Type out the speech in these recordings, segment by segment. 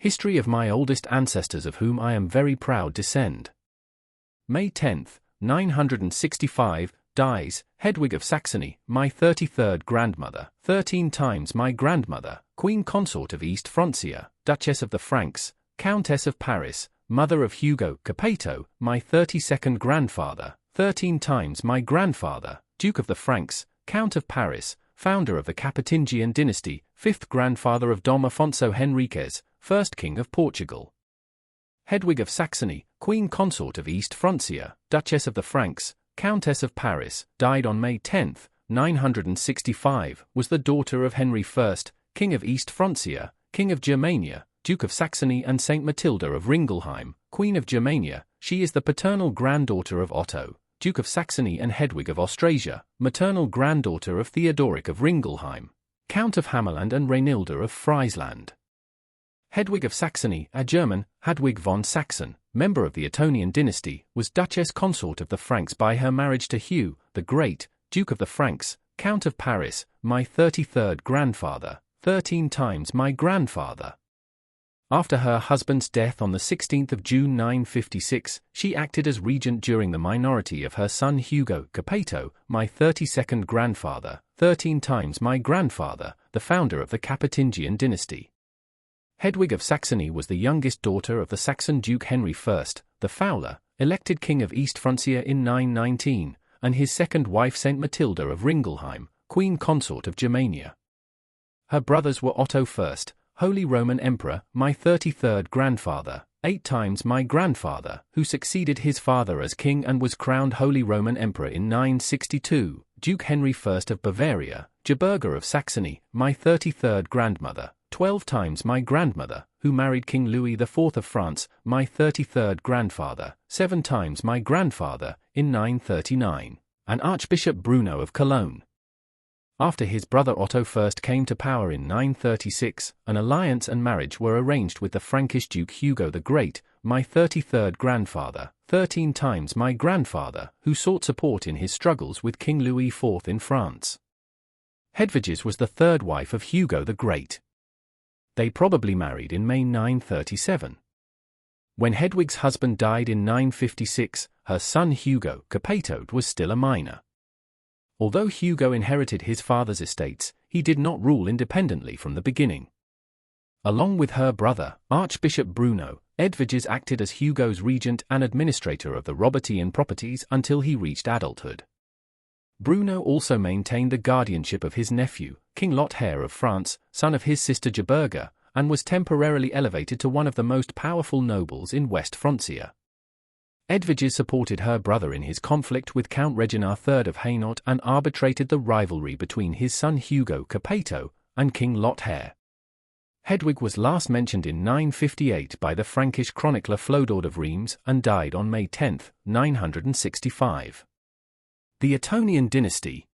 History of my oldest ancestors of whom I am very proud descend. May 10, 965, dies, Hedwig of Saxony, my 33rd grandmother, 13 times my grandmother, Queen Consort of East Francia, Duchess of the Franks, Countess of Paris, mother of Hugo Capeto, my 32nd grandfather, 13 times my grandfather, Duke of the Franks, Count of Paris, founder of the Capetingian dynasty, 5th grandfather of Dom Afonso Henriques, 1st King of Portugal. Hedwig of Saxony, Queen Consort of East Francia, Duchess of the Franks, Countess of Paris, died on May 10, 965, was the daughter of Henry I, King of East Francia, King of Germania, Duke of Saxony and Saint Matilda of Ringelheim, Queen of Germania. She is the paternal granddaughter of Otto, Duke of Saxony, and Hedwig of Austrasia, maternal granddaughter of Theodoric of Ringelheim, Count of Hammerland and Rainilda of Friesland. Hedwig of Saxony, a German, Hedwig von Saxon, member of the Ettonian dynasty, was Duchess Consort of the Franks by her marriage to Hugh the Great, Duke of the Franks, Count of Paris, my 33rd grandfather, 13 times my grandfather. After her husband's death on the 16th of June 956, she acted as regent during the minority of her son Hugo Capeto, my 32nd grandfather, 13 times my grandfather, the founder of the Capetingian dynasty. Hedwig of Saxony was the youngest daughter of the Saxon Duke Henry I, the Fowler, elected King of East Francia in 919, and his second wife Saint Matilda of Ringelheim, Queen Consort of Germania. Her brothers were Otto I, Holy Roman Emperor, my 33rd grandfather, 8 times my grandfather, who succeeded his father as king and was crowned Holy Roman Emperor in 962, Duke Henry I of Bavaria, Gerberga of Saxony, my 33rd grandmother, 12 times my grandmother, who married King Louis IV of France, my 33rd grandfather, 7 times my grandfather, in 939, and Archbishop Bruno of Cologne. After his brother Otto I came to power in 936, an alliance and marriage were arranged with the Frankish Duke Hugo the Great, my 33rd grandfather, 13 times my grandfather, who sought support in his struggles with King Louis IV in France. Hedwig was the third wife of Hugo the Great. They probably married in May 937. When Hedwig's husband died in 956, her son Hugo Capeto was still a minor. Although Hugo inherited his father's estates, he did not rule independently from the beginning. Along with her brother, Archbishop Bruno, Hedwig acted as Hugo's regent and administrator of the Robertian properties until he reached adulthood. Bruno also maintained the guardianship of his nephew, King Lothair of France, son of his sister Gerberga, and was temporarily elevated to one of the most powerful nobles in West Francia. Hedwig supported her brother in his conflict with Count Reginald III of Hainaut and arbitrated the rivalry between his son Hugo Capeto and King Lothair. Hedwig was last mentioned in 958 by the Frankish chronicler Flodord of Reims and died on May 10, 965. The Ettonian dynasty.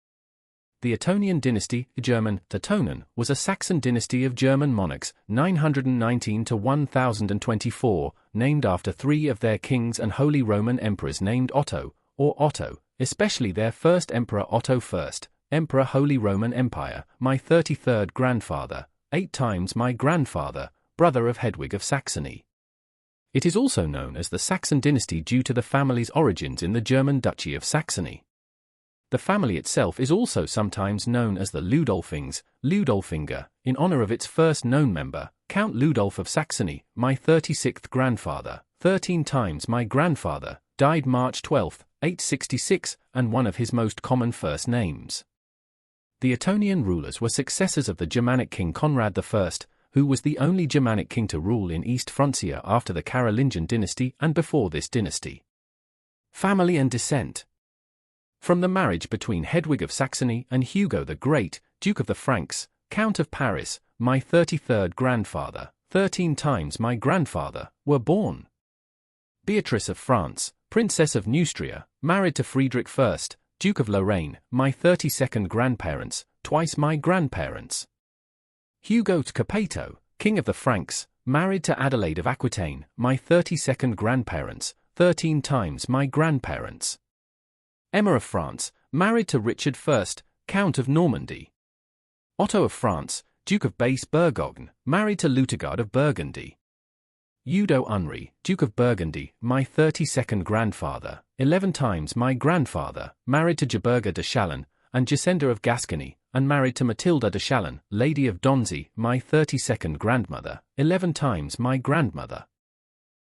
The Ettonian dynasty, German, Teutonen, was a Saxon dynasty of German monarchs, 919 to 1024, named after 3 of their kings and Holy Roman emperors named Otto, or Otto, especially their first emperor Otto I, Emperor Holy Roman Empire, my 33rd grandfather, 8 times my grandfather, brother of Hedwig of Saxony. It is also known as the Saxon dynasty due to the family's origins in the German Duchy of Saxony. The family itself is also sometimes known as the Ludolfings, Ludolfinger, in honor of its first known member, Count Ludolf of Saxony, my 36th grandfather, 13 times my grandfather, died March 12, 866, and one of his most common first names. The Ettonian rulers were successors of the Germanic king Conrad I, who was the only Germanic king to rule in East Francia after the Carolingian dynasty and before this dynasty. Family and descent. From the marriage between Hedwig of Saxony and Hugo the Great, Duke of the Franks, Count of Paris, my 33rd grandfather, 13 times my grandfather, were born. Beatrice of France, Princess of Neustria, married to Friedrich I, Duke of Lorraine, my 32nd grandparents, twice my grandparents. Hugo Capeto, King of the Franks, married to Adelaide of Aquitaine, my 32nd grandparents, 13 times my grandparents. Emma of France, married to Richard I, Count of Normandy. Otto of France, Duke of Base-Burgogne, married to Liutgard of Burgundy. Eudo Unry, Duke of Burgundy, my 32nd grandfather, 11 times my grandfather, married to Gerberga de Chalon, and Gisenda of Gascony, and married to Matilda de Chalon, Lady of Donzy, my 32nd grandmother, 11 times my grandmother,